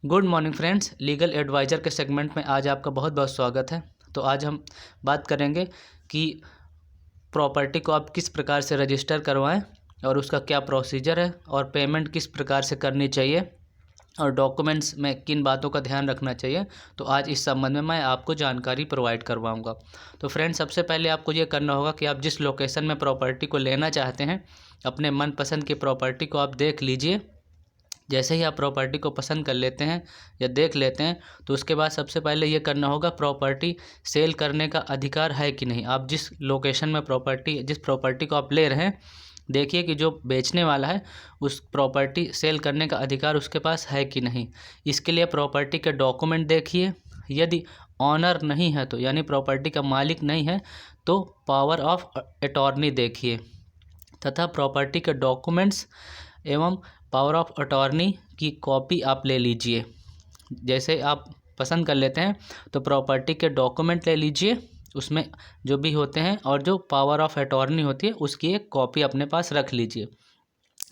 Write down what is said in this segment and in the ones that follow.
Good morning friends, legal advisor के segment में आज आपका बहुत बहुत स्वागत है। तो आज हम बात करेंगे कि प्रॉपर्टी को आप किस प्रकार से रजिस्टर करवाएं और उसका क्या प्रोसीजर है और पेमेंट किस प्रकार से करनी चाहिए और डॉक्यूमेंट्स में किन बातों का ध्यान रखना चाहिए। तो आज इस संबंध में मैं आपको जानकारी प्रोवाइड करवाऊंगा। तो फ्रेंड्स, सबसे पहले आपको ये करना होगा कि आप जिस लोकेशन में प्रॉपर्टी को लेना चाहते हैं, अपने मनपसंद की प्रॉपर्टी को आप देख लीजिए। जैसे ही आप प्रॉपर्टी को पसंद कर लेते हैं या देख लेते हैं, तो उसके बाद सबसे पहले ये करना होगा प्रॉपर्टी सेल करने का अधिकार है कि नहीं। आप जिस लोकेशन में जिस प्रॉपर्टी को आप ले रहे हैं, देखिए कि जो बेचने वाला है उस प्रॉपर्टी सेल करने का अधिकार उसके पास है कि नहीं। इसके लिए प्रॉपर्टी के डॉक्यूमेंट देखिए। यदि ऑनर नहीं है तो यानी प्रॉपर्टी का मालिक नहीं है तो पावर ऑफ अटॉर्नी देखिए तथा प्रॉपर्टी के डॉक्यूमेंट्स एवं पावर ऑफ अटॉर्नी की कॉपी आप ले लीजिए। जैसे आप पसंद कर लेते हैं तो प्रॉपर्टी के डॉक्यूमेंट ले लीजिए, उसमें जो भी होते हैं, और जो पावर ऑफ अटॉर्नी होती है उसकी एक कॉपी अपने पास रख लीजिए।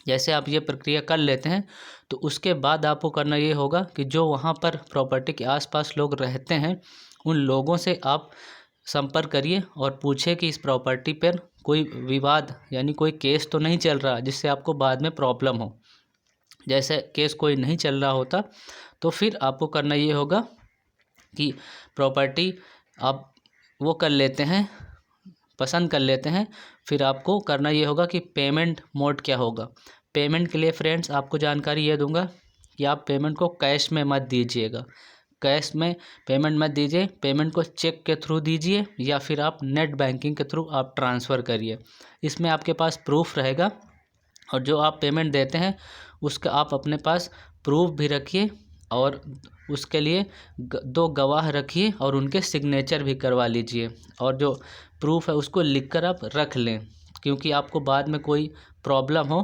जैसे आप ये प्रक्रिया कर लेते हैं तो उसके बाद आपको करना ये होगा कि जो वहाँ पर प्रॉपर्टी के आसपास लोग रहते हैं उन लोगों से आप संपर्क करिए और पूछिए कि इस प्रॉपर्टी पर कोई विवाद यानी कोई केस तो नहीं चल रहा जिससे आपको बाद में प्रॉब्लम हो। जैसे केस कोई नहीं चल रहा होता तो फिर आपको करना ये होगा कि प्रॉपर्टी आप वो कर लेते हैं, पसंद कर लेते हैं। फिर आपको करना ये होगा कि पेमेंट मोड क्या होगा। पेमेंट के लिए फ्रेंड्स आपको जानकारी ये दूंगा कि आप पेमेंट को कैश में मत दीजिएगा। कैश में पेमेंट मत दीजिए, पेमेंट को चेक के थ्रू दीजिए या फिर आप नेट बैंकिंग के थ्रू आप ट्रांसफ़र करिए। इसमें आपके पास प्रूफ रहेगा और जो आप पेमेंट देते हैं उसका आप अपने पास प्रूफ भी रखिए और उसके लिए दो गवाह रखिए और उनके सिग्नेचर भी करवा लीजिए। और जो प्रूफ है उसको लिखकर आप रख लें, क्योंकि आपको बाद में कोई प्रॉब्लम हो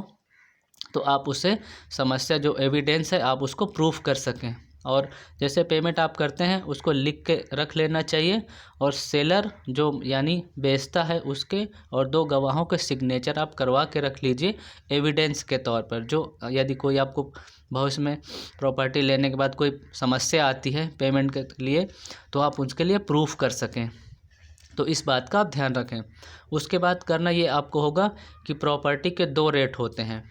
तो आप उससे समस्या जो एविडेंस है आप उसको प्रूफ कर सकें। और जैसे पेमेंट आप करते हैं उसको लिख के रख लेना चाहिए और सेलर जो यानी बेचता है उसके और दो गवाहों के सिग्नेचर आप करवा के रख लीजिए एविडेंस के तौर पर। जो यदि कोई आपको भविष्य में प्रॉपर्टी लेने के बाद कोई समस्या आती है पेमेंट के लिए तो आप उसके लिए प्रूफ कर सकें। तो इस बात का आप ध्यान रखें। उसके बाद करना ये आपको होगा कि प्रॉपर्टी के दो रेट होते हैं,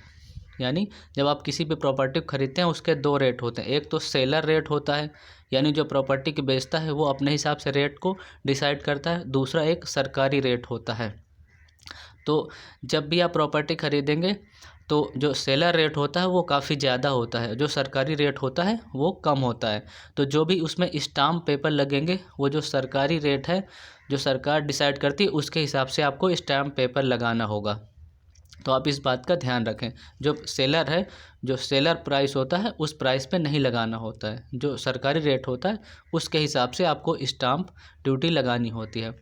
यानी जब आप किसी भी प्रॉपर्टी को खरीदते हैं उसके दो रेट होते हैं। एक तो सेलर रेट होता है, यानी जो प्रॉपर्टी की बेचता है वो अपने हिसाब से रेट को डिसाइड करता है। दूसरा एक सरकारी रेट होता है। तो जब भी आप प्रॉपर्टी खरीदेंगे तो जो सेलर रेट होता है वो काफ़ी ज़्यादा होता है, जो सरकारी रेट होता है वो कम होता है। तो जो भी उसमें स्टाम्प पेपर लगेंगे वो जो सरकारी रेट है जो सरकार डिसाइड करती है उसके हिसाब से आपको स्टाम्प पेपर लगाना होगा। तो आप इस बात का ध्यान रखें। जो सेलर है, जो सेलर प्राइस होता है उस प्राइस पे नहीं लगाना होता है, जो सरकारी रेट होता है उसके हिसाब से आपको स्टाम्प ड्यूटी लगानी होती है।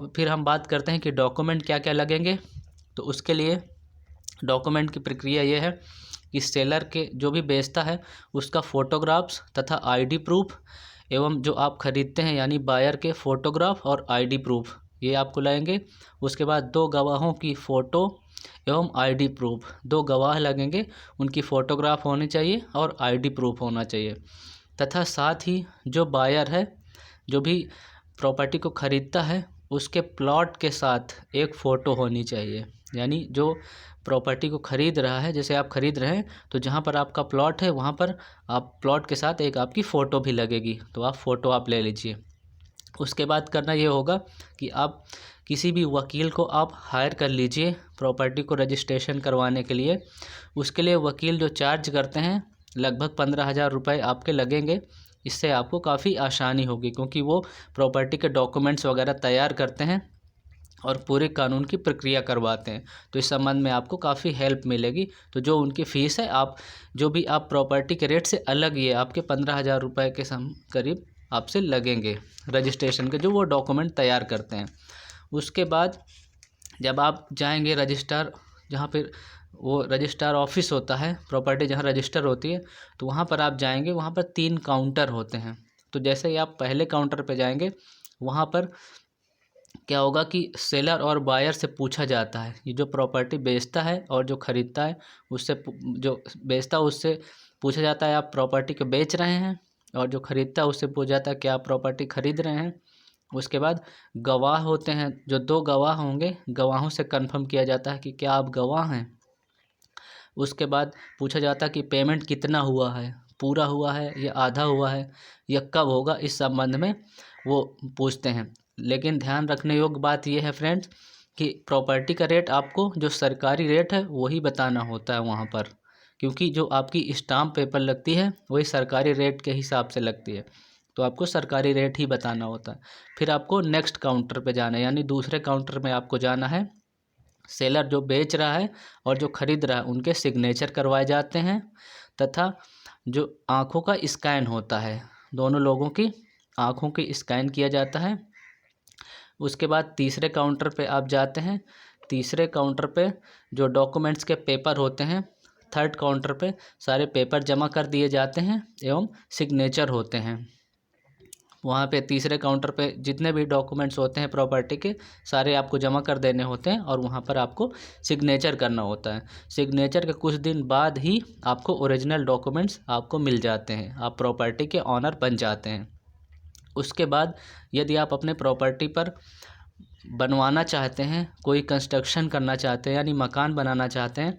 फिर हम बात करते हैं कि डॉक्यूमेंट क्या क्या लगेंगे। तो उसके लिए डॉक्यूमेंट की प्रक्रिया ये है कि सेलर के जो भी बेचता है उसका फ़ोटोग्राफ्स तथा आईडी प्रूफ एवं जो आप खरीदते हैं यानी बायर के फ़ोटोग्राफ और आईडी प्रूफ ये आपको लगेंगे। उसके बाद दो गवाहों की फ़ोटो एवं आईडी प्रूफ, दो गवाह लगेंगे, उनकी फ़ोटोग्राफ होनी चाहिए और आईडी प्रूफ होना चाहिए। तथा साथ ही जो बायर है, जो भी प्रॉपर्टी को ख़रीदता है, उसके प्लॉट के साथ एक फ़ोटो होनी चाहिए। यानी जो प्रॉपर्टी को ख़रीद रहा है, जैसे आप ख़रीद रहे हैं तो जहाँ पर आपका प्लॉट है वहाँ पर आप प्लॉट के साथ एक आपकी फ़ोटो भी लगेगी, तो आप फ़ोटो आप ले लीजिए। उसके बाद करना ये होगा कि आप किसी भी वकील को आप हायर कर लीजिए प्रॉपर्टी को रजिस्ट्रेशन करवाने के लिए। उसके लिए वकील जो चार्ज करते हैं लगभग 15,000 रुपये आपके लगेंगे। इससे आपको काफ़ी आसानी होगी क्योंकि वो प्रॉपर्टी के डॉक्यूमेंट्स वगैरह तैयार करते हैं और पूरे कानून की प्रक्रिया करवाते हैं। तो इस संबंध में आपको काफ़ी हेल्प मिलेगी। तो जो उनकी फ़ीस है आप जो भी आप प्रॉपर्टी के रेट से अलग ये आपके 15,000 रुपये के करीब आपसे लगेंगे रजिस्ट्रेशन के, जो वो डॉक्यूमेंट तैयार करते हैं। उसके बाद जब आप जाएंगे रजिस्ट्रार, जहाँ पर वो रजिस्ट्रार ऑफिस होता है, प्रॉपर्टी जहाँ रजिस्टर होती है, तो वहाँ पर आप जाएंगे। वहाँ पर 3 काउंटर होते हैं। तो जैसे ही आप पहले काउंटर पर जाएंगे वहाँ पर क्या होगा कि सेलर और बायर से पूछा जाता है, ये जो प्रॉपर्टी बेचता है और जो ख़रीदता है उससे जो बेचता है उससे पूछा जाता है आप प्रॉपर्टी को बेच रहे हैं, और जो खरीदता है उससे पूछा जाता है क्या आप प्रॉपर्टी खरीद रहे हैं। उसके बाद गवाह होते हैं, जो 2 गवाह होंगे, गवाहों से कंफर्म किया जाता है कि क्या आप गवाह हैं। उसके बाद पूछा जाता है कि पेमेंट कितना हुआ है, पूरा हुआ है या आधा हुआ है या कब होगा, इस संबंध में वो पूछते हैं। लेकिन ध्यान रखने योग्य बात यह है फ्रेंड्स कि प्रॉपर्टी का रेट आपको जो सरकारी रेट है वही बताना होता है वहाँ पर, क्योंकि जो आपकी स्टाम्प पेपर लगती है वही सरकारी रेट के हिसाब से लगती है, तो आपको सरकारी रेट ही बताना होता है। फिर आपको नेक्स्ट काउंटर पे जाना है, यानी दूसरे काउंटर में आपको जाना है। सेलर जो बेच रहा है और जो खरीद रहा है उनके सिग्नेचर करवाए जाते हैं, तथा जो आँखों का स्कैन होता है, दोनों लोगों की आँखों की स्कैन किया जाता है। उसके बाद तीसरे काउंटर पे आप जाते हैं। तीसरे काउंटर पे जो डॉक्यूमेंट्स के पेपर होते हैं, थर्ड काउंटर पे सारे पेपर जमा कर दिए जाते हैं एवं सिग्नेचर होते हैं। वहाँ पे तीसरे काउंटर पे जितने भी डॉक्यूमेंट्स होते हैं प्रॉपर्टी के, सारे आपको जमा कर देने होते हैं और वहाँ पर आपको सिग्नेचर करना होता है। सिग्नेचर के कुछ दिन बाद ही आपको ओरिजिनल डॉक्यूमेंट्स आपको मिल जाते हैं, आप प्रॉपर्टी के ऑनर बन जाते हैं। उसके बाद यदि आप अपने प्रॉपर्टी पर बनवाना चाहते हैं, कोई कंस्ट्रक्शन करना चाहते हैं यानी मकान बनाना चाहते हैं,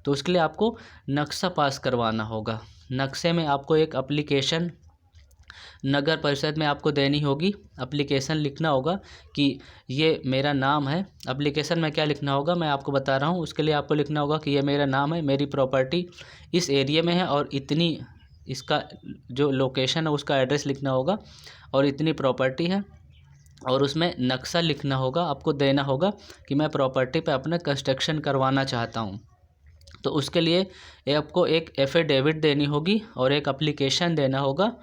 तो उसके लिए आपको नक्शा पास करवाना होगा। नक्शे में आपको एक एप्लीकेशन नगर परिषद में आपको देनी होगी। एप्लीकेशन लिखना होगा कि ये मेरा नाम है। एप्लीकेशन में क्या लिखना होगा मैं आपको बता रहा हूँ। उसके लिए आपको लिखना होगा कि ये मेरा नाम है, मेरी प्रॉपर्टी इस एरिया में है और इतनी, इसका जो लोकेशन है उसका एड्रेस लिखना होगा और इतनी प्रॉपर्टी है, और उसमें नक्शा लिखना होगा, आपको देना होगा कि मैं प्रॉपर्टी पे अपना कंस्ट्रक्शन करवाना चाहता हूँ। तो उसके लिए आपको एक एफिडेविट देनी होगी और एक एप्लीकेशन देना होगा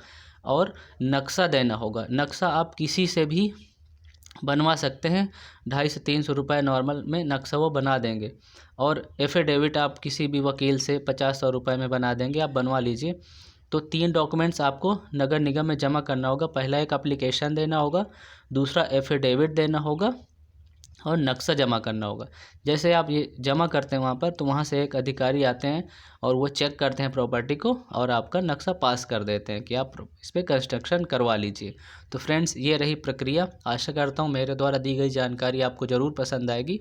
और नक्शा देना होगा। नक्शा आप किसी से भी बनवा सकते हैं, 250 से 300 रुपये नॉर्मल में नक्शा वो बना देंगे, और एफिडेविट आप किसी भी वकील से 50-100 रुपये में बना देंगे, आप बनवा लीजिए। तो 3 डॉक्यूमेंट्स आपको नगर निगम में जमा करना होगा। पहला एक एप्लीकेशन देना होगा, दूसरा एफिडेविट देना होगा और नक्शा जमा करना होगा। जैसे आप ये जमा करते हैं वहाँ पर, तो वहाँ से एक अधिकारी आते हैं और वो चेक करते हैं प्रॉपर्टी को और आपका नक्शा पास कर देते हैं कि आप इस पर कंस्ट्रक्शन करवा लीजिए। तो फ्रेंड्स, ये रही प्रक्रिया। आशा करता हूँ मेरे द्वारा दी गई जानकारी आपको ज़रूर पसंद आएगी,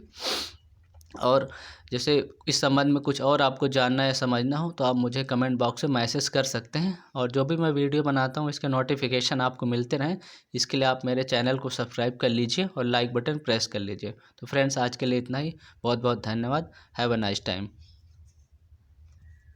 और जैसे इस संबंध में कुछ और आपको जानना या समझना हो तो आप मुझे कमेंट बॉक्स में मैसेज कर सकते हैं, और जो भी मैं वीडियो बनाता हूँ इसके नोटिफिकेशन आपको मिलते रहें, इसके लिए आप मेरे चैनल को सब्सक्राइब कर लीजिए और लाइक बटन प्रेस कर लीजिए। तो फ्रेंड्स, आज के लिए इतना ही। बहुत बहुत धन्यवाद। Have a nice time.